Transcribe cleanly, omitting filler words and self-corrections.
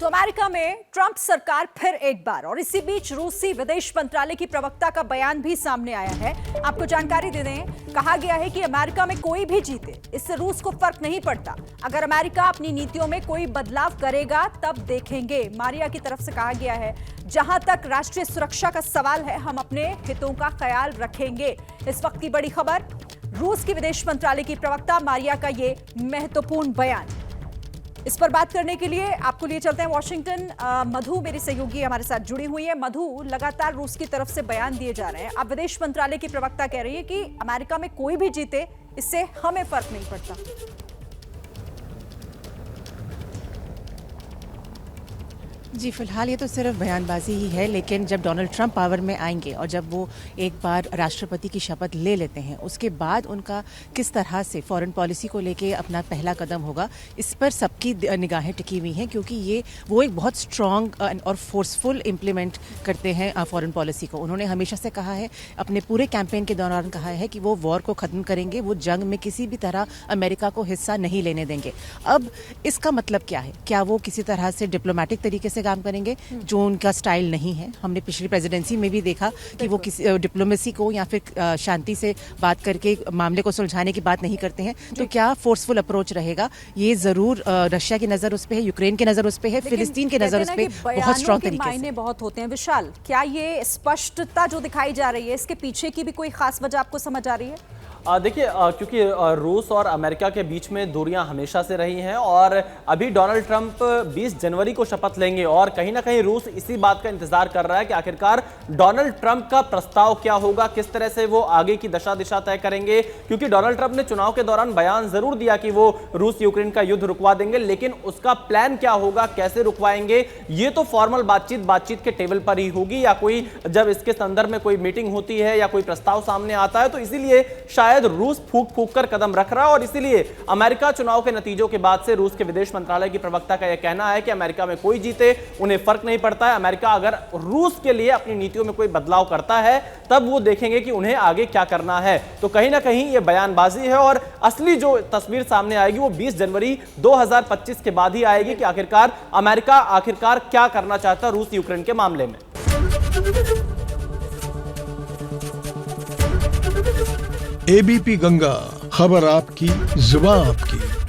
तो अमेरिका में ट्रंप सरकार फिर एक बार, और इसी बीच रूसी विदेश मंत्रालय की प्रवक्ता का बयान भी सामने आया है। आपको जानकारी दे दें, कहा गया है कि अमेरिका में कोई भी जीते, इससे रूस को फर्क नहीं पड़ता। अगर अमेरिका अपनी नीतियों में कोई बदलाव करेगा तब देखेंगे। मारिया की तरफ से कहा गया है, जहां तक राष्ट्रीय सुरक्षा का सवाल है, हम अपने हितों का ख्याल रखेंगे। इस वक्त की बड़ी खबर, रूस की विदेश मंत्रालय की प्रवक्ता मारिया का ये महत्वपूर्ण बयान। इस पर बात करने के लिए आपको लिए चलते हैं वॉशिंगटन। मधु मेरी सहयोगी हमारे साथ जुड़ी हुई है। मधु, लगातार रूस की तरफ से बयान दिए जा रहे हैं। अब विदेश मंत्रालय की प्रवक्ता कह रही है कि अमेरिका में कोई भी जीते, इससे हमें फर्क नहीं पड़ता। जी, फिलहाल ये तो सिर्फ बयानबाजी ही है, लेकिन जब डोनाल्ड ट्रंप पावर में आएंगे और जब वो एक बार राष्ट्रपति की शपथ ले लेते हैं, उसके बाद उनका किस तरह से फॉरेन पॉलिसी को लेके अपना पहला कदम होगा, इस पर सबकी निगाहें टिकी हुई हैं, क्योंकि वो एक बहुत स्ट्रॉन्ग और फोर्सफुल इम्प्लीमेंट करते हैं फॉरेन पॉलिसी को। उन्होंने हमेशा से कहा है, अपने पूरे कैंपेन के दौरान कहा है कि वो वॉर को ख़त्म करेंगे, वो जंग में किसी भी तरह अमेरिका को हिस्सा नहीं लेने देंगे। अब इसका मतलब क्या है? क्या वो किसी तरह से डिप्लोमेटिक तरीके से काम करेंगे, जो उनका स्टाइल नहीं है? हमने पिछली प्रेसिडेंसी में भी देखा कि वो किसी डिप्लोमेसी को या फिर शांति से बात करके मामले को सुलझाने की बात नहीं करते हैं। तो क्या फोर्सफुल अप्रोच रहेगा? ये जरूर रशिया की नजर उस पे है, यूक्रेन की नजर उस पे है, फिलिस्तीन की नजर उस पे बहुत स्ट्रॉन्ग तरीके से। मायने बहुत होते हैं। विशाल, क्या ये स्पष्टता जो दिखाई जा रही है, इसके पीछे की भी कोई खास वजह आपको समझ आ रही है? देखिए, क्योंकि रूस और अमेरिका के बीच में दूरियां हमेशा से रही हैं और अभी डोनाल्ड ट्रंप 20 जनवरी को शपथ लेंगे और कहीं ना कहीं रूस इसी बात का इंतजार कर रहा है कि आखिरकार डोनाल्ड ट्रंप का प्रस्ताव क्या होगा, किस तरह से वो आगे की दशा दिशा तय करेंगे। क्योंकि डोनाल्ड ट्रंप ने चुनाव के दौरान बयान जरूर दिया कि वो रूस यूक्रेन का युद्ध रुकवा देंगे, लेकिन उसका प्लान क्या होगा, कैसे रुकवाएंगे, ये तो फॉर्मल बातचीत के टेबल पर ही होगी, या कोई जब इसके संदर्भ में कोई मीटिंग होती है या कोई प्रस्ताव सामने आता है, तो इसीलिए शायद रूस फूक कर कदम रख रहा है। और इसीलिए अमेरिका चुनाव के नतीजों के बाद से रूस के विदेश मंत्रालय की प्रवक्ता का यह कहना है कि अमेरिका में कोई जीते, उन्हें फर्क नहीं पड़ता है। अमेरिका अगर रूस के लिए अपनी नीतियों में कोई बदलाव करता है, तब वो देखेंगे कि उन्हें आगे क्या करना है। तो कहीं ना कहीं यह बयानबाजी है और असली जो तस्वीर सामने आएगी वो 20 जनवरी 2025 के बाद ही आएगी कि आखिरकार अमेरिका क्या करना चाहता है रूस यूक्रेन के मामले में। एबीपी गंगा, खबर आपकी, जुबान आपकी।